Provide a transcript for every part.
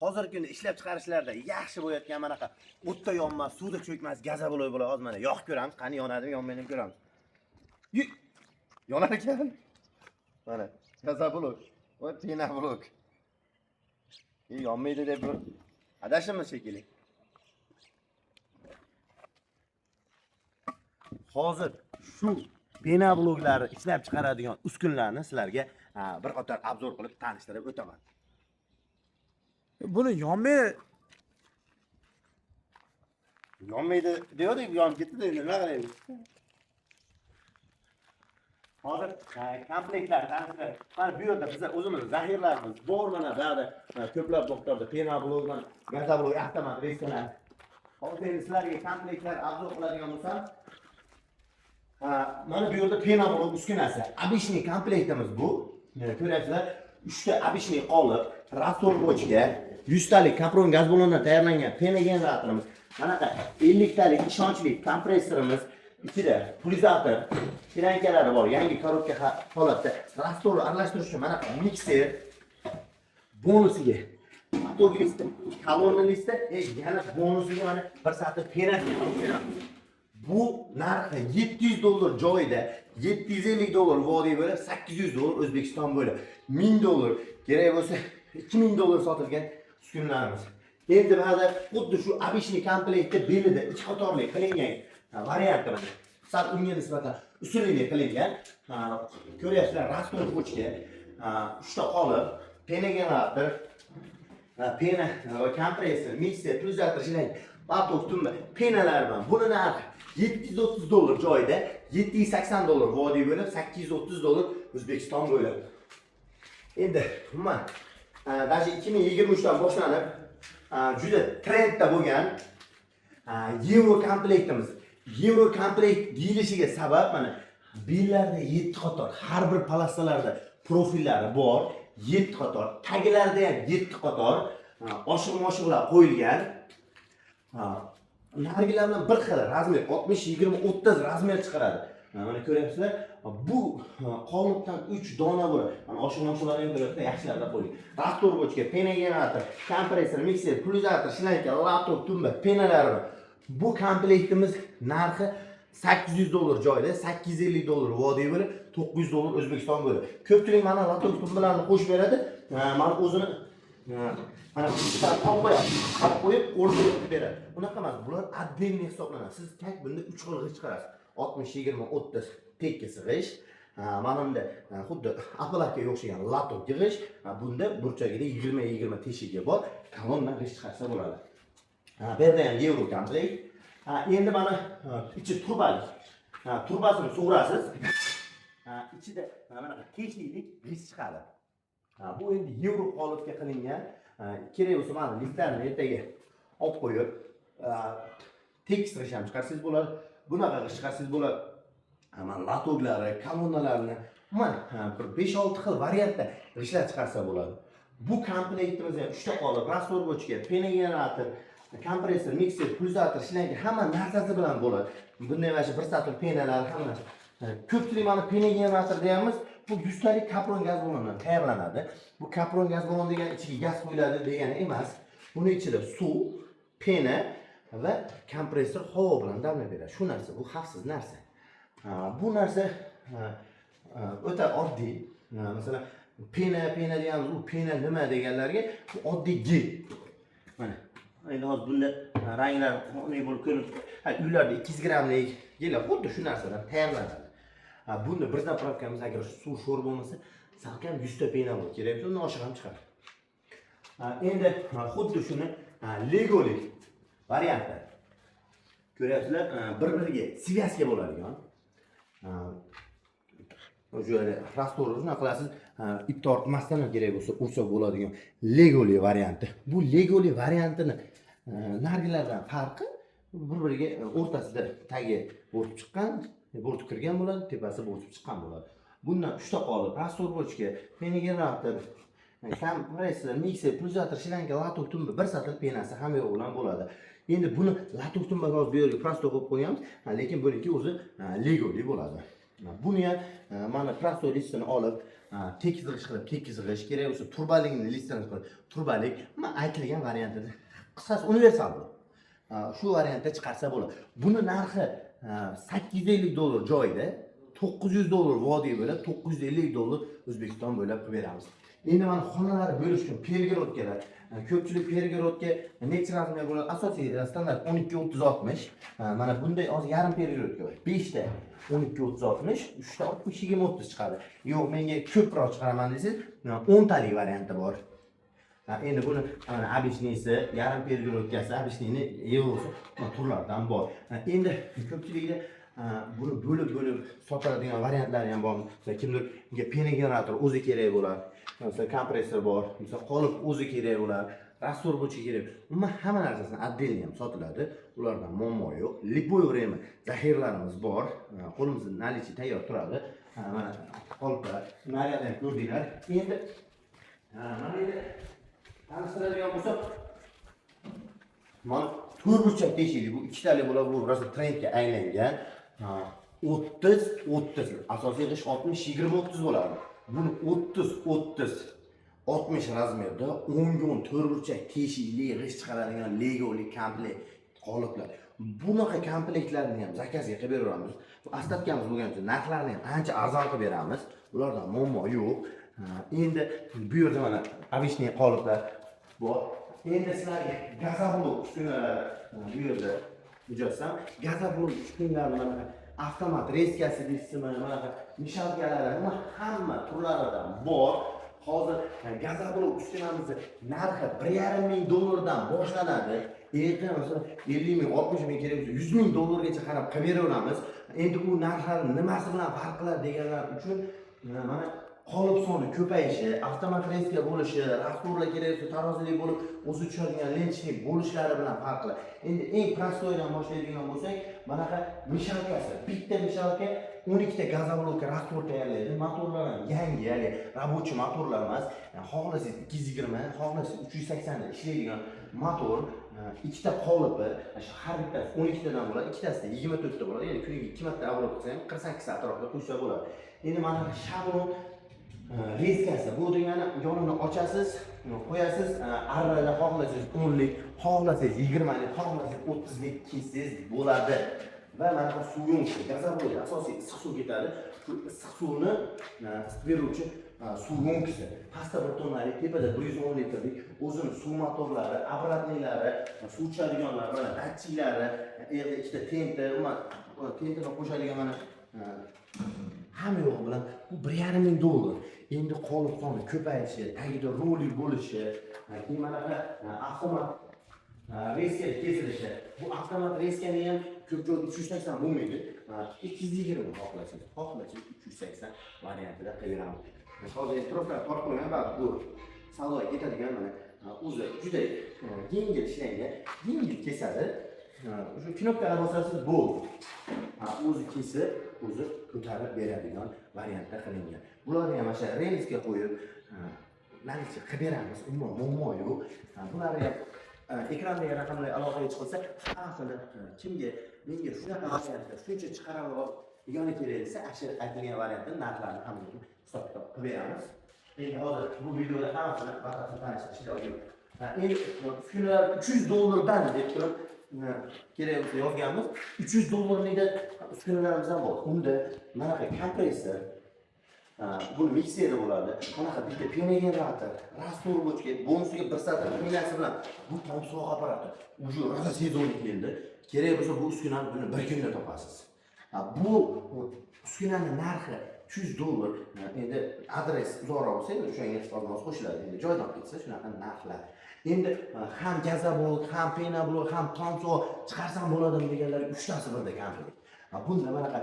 Hozirgi kunda ishlab chiqarishlarda yaxshi bo'layotgan manaqa o'tda yonmas, suvda cho'kmas, gaza bo'lib hozir mana yoqib ko'ramiz. Qani yonadimi, yonmaydimi ko'ramiz. Yonar ekan. Mana gaza bo'lib, voy pena bo'lib. Yonmaydi deb bir adashimiz shekilli. Hozir shu pena bloklari ishlab chiqaradigan uskunlarni sizlarga bir qator obzor qilib tanishtirib o'taman. Buni Yonmaydi deyordik, yonib ketdi endi nima qilaylik? Hozir komplektlar tanishtirib, mana bu yerda bizlar o'zimiz zaxiralarimiz bor, mana bu yerda ko'plab doktorda pena blokdan gaza blok avtomat restoran. Hozir sizlarga komplektlar obzor qiladigan bo'lsam, mana bu yerda pena blok uskunasi. Обычный komplektimiz bu. Ko'rasizlar, 3 ta обычный qolip, rastor bochka, 100 talik kapron gaz ballondan tayyorlangan pena generatorimiz. Mana 50 talik ishonchli kompressorimiz, ichida pulsator, shirankalari bor, yangi korobka holatda. Rastorni aralashtirish uchun mana mikser bonusiga avtoglista, kolonna lista, yana bonusiga mana bir satr pena beramiz. Bu narxi $700 joyida, $750 vodiy bo'lib, $800 O'zbekiston bo'lib, $1000 kerak bo'lsa $2000 sotilgan uskunlarimiz. Endi ba'zi xuddi shu обычный komplektda belida ikki qatorli qilingan variantlar. Sal unga nisbatan usulli qilingan. Ko'ryapsizlar, rastor bochka, 3 ta qolip, pena generator, pena kompressor, mikser, pulsator shunday batok tumba penalar bilan buni narxi $730 joyida, $780 vodiy bo'lib, $830 O'zbekiston bo'lib. Endi umuman даже 2023 dan boshlanib juda trendda bo'lgan Euro komplektimiz. Euro komplekt deyilishiga sabab mana bellarda 7 qator, har bir palastalarda profillari bor, 7 qator, taglarida ham 7 qator oshiq-moshiqlar qo'yilgan. Narigilar bilan bir xil razmer 60, 20, 30 razmer chiqaradi. Mana ko'ryapsizlar, bu qolipdan 3 dona bo'ladi. Mana oshiq-moshiqlar ham ko'ryapsizlar, yaxshilarda qo'ying. Rastor bochka, pena generator, kompressor, mikser, pulsator, shlanka, laptop, tumba, penalari. Bu komplektimiz narxi $800 joyida, $850 vodiy bo'lib, $900 O'zbekiston bo'lib. Ko'pchilik mana laptop tumbalarni qo'shib beradi. Mana o'zini mana qo'yib o'rnatib beradi. Unaqa emas, bular отдельный hisoblanadi. Siz kak bunda 3 xil g'isht chiqarasiz. 60, 20, 30 tekka sig'ish. Mana bunda xuddi Apple-ga o'xshagan laptop g'isht. Bunda burchagida 20 teshigi bor. Kolonna g'isht chiqarsa bo'ladi. Bu yerda ham Euro komplekt. Endi mana ichi turbali. Turbasini sug'urasiz. Ichida mana teshiklik g'isht chiqadi. Bu endi Euro qolipga qilingan. Kerak bo'lsa mana liftlarni ertaga olib qo'yib, tekis g'isht ham chiqarsangiz bo'ladi. Bunaqa g'isht chiqarsangiz bo'ladi. Mana latoglari, kolonnalarni, mana bir 5-6 xil variantda g'ishtlar chiqarsa bo'ladi. Bu komplektimizda 3 ta qolip, rastor bochka, pena generator, kompressor, mikser, pulsator, shlanka hamma narsasi bilan bo'ladi. Bunday mana shu bir satr penalar hamma. Ko'pchilik mana pena generator deymiz. Bu 100 talik kapron gaz ballondan tayyorlanadi. Bu kapron gaz ballon degan ichiga gaz qo'yiladi degani emas. Buni ichida suv, pena va kompressor havo bilan damlab beradi. Shu narsa, bu xavfsiz narsa. Bu narsa o'ta oddiy. Masalan, pena deyamiz, u pena nima deganlarga bu oddiy gel. Mana endi hozir bunda ranglar qanday bo'lib ko'rinib, uylarda 200 grammlik gellar xuddi shu narsadan tayyorlanadi. Bunda bir zapravkamiz agar suv sho'r bo'lmasa, salkam 100 ta pena bo'l kerak, undan oshiq ham chiqadi. Endi xuddi shuni legolik variantlar. Ko'ryapsizlar, bir-biriga svязка bo'ladigan. O'sha rastorni qilasiz, ip tortmasdan ham kerak bo'lsa ursa bo'ladigan legoli varianti. Bu legoli variantini nargilardan farqi bir-biriga o'rtasida tagi bo'rtib chiqqan, bo'rtib kirgan bo'ladi, tepasi bo'rtib chiqqan bo'ladi. Bundan 3 ta qolib, rastor bochka, pena generator, kompressor, mikser, pulsator, shlanka, laptop tumba, bir satr penasi hamma yo'q bilan bo'ladi. Endi buni laptop tumbaga hozir bu yerga prosto qo'yib qo'yamiz, lekin buniki o'zi legoli bo'ladi. Buni ham mana prosto listini olib, tekis g'ish qilib tekis g'ish, kerak bo'lsa turbaligini listini qilib turbalik, men aytilgan variantida qisqasi universal bu. Shu variantda chiqarsa bo'ladi. Buni narxi $850 joyida, $900 vodiy bo'lib, $950 O'zbekiston bo'ylab qilib beramiz. Endi mana xonalar bo'lish uchun pergorodkalar. Ko'pchilik pergorodga necha razmer bo'ladi? Asosiy standart 12-30-60. Mana bunday hozir yarim pergorodka bor. 5 ta 12-30-60, 3 ta 60-20-30 chiqadi. Yo'q, menga ko'proq chiqaraman desangiz, 10 talik varianti bor. Endi buni обычныйsi, yarim pergorodkasi, обычныйni yevrosi turlardan bor. Endi ko'pchilikda buni bo'lib sotiladigan variantlari ham bor. Masalan, kimdirga pena generator o'zi kerak bo'lar. Masalan, kompressor bor, masalan, qolip o'zi kerak bo'lar, rastor bo'lishi kerak. Umuman hamma narsasini отдельно ham sotiladi. Ulardan muammo yo'q. Любое время zaxiralarimiz bor. Qo'limizda наличие tayyor turadi. Mana qoliplar, naryoqdan ko'rdinglar. Endi mana endi tanishtiradigan bo'lsak, mana to'rtburchak teshikli bu ikkitali bo'ladi, bu rosa trendga aylangan. 30 asosiy g'ish 60-20-30 bo'ladi. Buni 30-60 razmerda 10 to'rtburchak teshikli g'ish chiqaradigan legoli komplekt qoliplar. Bunaqa komplektlarni ham zakazga qilib beramiz. Bu ostatkamiz bo'lgan uchun narxlarni ham ancha arzon qilib beramiz. Ulardan muammo yo'q. Endi bu yerda mana обычный qoliplar bor. Endi sizlarga gazoblok uskunalar bu yerda mujassam. Gazoblok uskunalari mana avtomat reskasi deysizmi, mana mishalkalari hamma turlaridan bor. Hozir gazoblok uskunamizni narxi $1,500 dan boshlanadi. Erta masalan 50 ming, 60 ming kerak bo'lsa $100,000 gacha qarab qilib beramiz. Endi u narxlarni nimasi bilan farq qiladi deganlar uchun mana qolip soni ko'payishi, avtomat reska bo'lishi, rastorlar kerak bo'lsa tarozilik bo'lib, o'zi tushadigan lentchnik bo'lishlari bilan farq qiladi. Endi eng prostoydan boshlaydigan bo'lsak, manaqa mishalkasi, bitta mishalka 12 ta gazoblokka rastor tayyorlaydi. Motorlar ham yangi, ya'ni рабочий motorlar emas. Xohlasangiz 220, xohlasangiz 380 da ishlaydigan motor, ikkita qolipi, har bittasi 12 tadan bo'ladi, ikkitasida 24 ta bo'ladi. Ya'ni kuniga 2 marta avrop qilsa ham 48 ta atrofida qo'shsa bo'ladi. Endi mana shablon reskasi bu degani yonini ochasiz, qo'yasiz, arrada xohlasangiz 10 lik, xohlasangiz 20 lik, xohlasangiz 30 lik kesiz bo'ladi. Va mana bu suv yo'nchi, gazoblok asosiy issiq suv ketadi. Shu issiq suvni beruvchi suv yo'nchisi. Pastda 1 tonnalik, tepada 110 litrlik o'zini suv motorlari, обратныйлari, suv ichadiganlar, mana datchiklari, yerda ikkita tenta, tentaga qo'shadigan mana hamma yo'q bilan bu $1,500. Endi qolip soni ko'payishi, tagida rolik bo'lishi, mana avtomat reska kesilishi. Bu avtomat reskani ham ko'p joyda 380 bo'lmaydi. 220 xohlasangiz, 380 variantida qilib beramiz. Hozir e'tiroflar tortib qo'ygan va bu savdoga ketadigan mana o'zi juda yengil ishlangan, yengil kesadi. Shu knopkani bosasiz bo'ldi. O'zi kesib, o'zi ko'tarib beradigan variantda qilingan. Bularni ham o'sha relsga qo'yib, наличие qilib beramiz. Umuman muammo yo'q. Bularni ham ekrandagi raqamlarga aloqaga chiqilsa, har kimga menga shunaqa variantda shuncha chiqarib yoni kerak desa, ashir aytilgan variantning narxlarini hammasini hisob-kitob qilib beramiz. Endi hozir bu videoda hammasini batafsil tanishtirishga o'tamiz. Endi uskunalar $300 dan deb turib kerak bo'lsa yozganmiz. $300 lik uskunalarimiz ham bor. Unda manaqa kompressor, bu mikseri bo'ladi. Manaqa bitta pena generator, rastor bo'chka, bonusiga bir satr penasi bilan bu tomsoq apparati. Уже rosa sezonli keldi. Kerak bo'lsa bu uskunani buni bir kunda topasiz. Bu uskunaning narxi $300. Endi adres uzoqroq bo'lsa, o'shanga hisobnoz qo'shiladi. Endi joydan ketsa shunaqa narxlar. Endi ham gazoblok, ham pena blok, ham tomsoq chiqarsam bo'ladimi deganlar 3 tasi birda komplekt. Bunda manaqa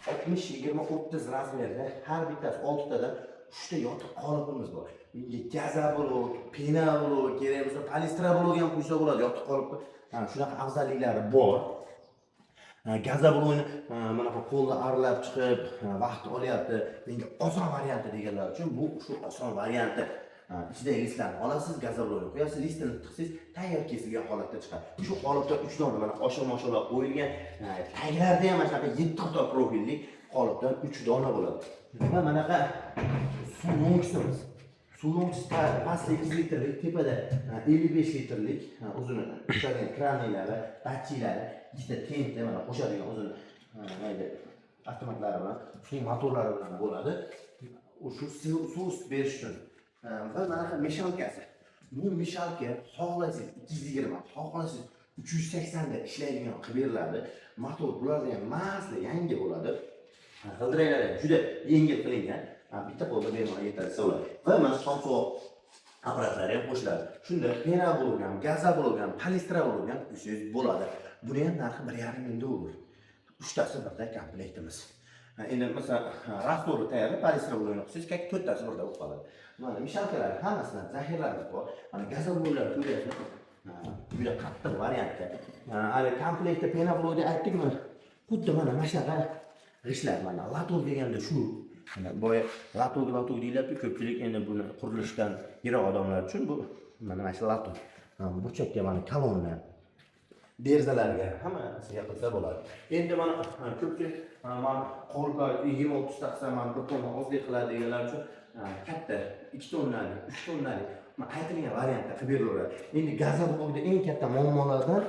60-20-30 razmerda har bittasi 6 tadan 3 ta yotiq qolipimiz bor. Gazoblok, pena blok, kerak bo'lsa polistrablok ham qo'ysa bo'ladi, yotiq qolipni. Shunaqa afzalliklari bor. Gazoblokni mana bu qo'lda aralab chiqib, vaqt olyapti. Menga oson varianti deganlar uchun bu shu oson varianti. İçidagi listlarni olasiz, gazoblokni qo'yasiz, listini tiqsiz, tayyor kesilgan holatda chiqadi. Shu qolipda 3 dona mana oshiq-moshiqlar qo'yilgan. Taglarida ham mana shunaqa 7 xato profillik qolipdan 3 dona bo'ladi. Va manaqa suv yo'ngisimiz. Suv yo'ngisi pastda 2 litrlik, tepada 55 litrlik uzuni ushlagan kranilari, datchilari, ikkita tentda mana qo'shadigan uzun mayda avtomatlari bilan, suv motorlari bilan bo'ladi. Shu suv berish uchun. Va manaqa meshalkasi. Bu meshalka xohlasangiz 220, xohlasangiz 380 da ishlaydigan qilib beriladi. Motor bularda ham masli yangi bo'ladi. G'ildiraklar juda yengil qilingan. Bitta qo'lda bemalol yetarli bo'ladi. Va mana somsuv apparatlari ham qo'shiladi. Shunda pena bo'lgan, gaza bo'lgan, palestra bo'lgan usiz bo'ladi. Buni ham narxi 1,5 ming dollar. 3tasi birda komplektimiz. Endi masalan, rastorni tayyorlab palestra bo'lgan qilsangiz, 4tasi birda bo'lib qoladi. Mana mishalkalar hammasidan zaxiralarimiz bor. Mana gaza bo'lganlar ko'ryapsizmi? Juda qattiq variantda. Hali komplektda pena bo'ldi aytdik mana. Xuddi mana shunaqa g'ishlar mana lator deganda shu. Boya lator deyiladi, ko'pchilik endi buni qurilishdan yiroq odamlar uchun bu mana shu lator. Burchakka mana kolonna berzalarga hammasiga qilsa bo'ladi. Endi mana ko'pchilik mana qo'lqa 20-30 taqsa mana bir tonna ozlik qiladi deganlar uchun katta 2 tonnalik, 3 tonnalik aytilgan variantda qilib berilaveradi. Endi gazobog'da eng katta muammolardan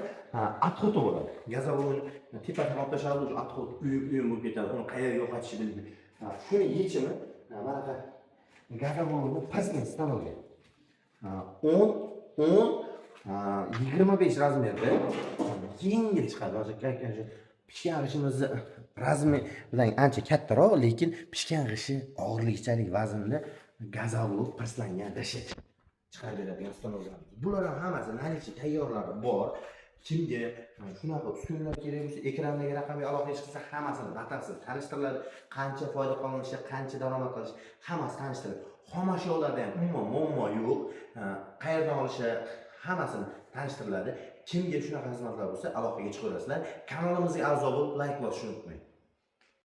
отход bo'ladi. Gazobog'ni tepasidan olib tashlab o'sha отход uyum bo'lib ketadi. Uni qayerga yo'qotishni bilmaydi. Shuni yechimi mana bu gazobog'ni pastdan stanolga 25 razmerda yengil chiqadi. O'sha pishgan g'ishimizni razmer bilan ancha kattaroq, lekin pishgan g'ishi og'irligichalik vaznda gazobog' pastlangan dashi chiqarib beradigan stanoklar. Bular ham hammasi nalichi tayyorlari bor. Kimga shunaqa uskunalar kerak bo'lsa, ekrandagi raqamga aloqa qilsa hammasini batafsil tanishtiriladi. Qancha foyda qozonishi, qancha daromad qilish, hammasi tanishtiriladi. Xomashyolarda ham umuman muammo yo'q. Qayerdan olishi hammasini tanishtiriladi. Kimga shunaqa xizmatlar bo'lsa, aloqaga chiqaverasizlar. Kanalimizga a'zo bo'lib, like bosishni unutmang.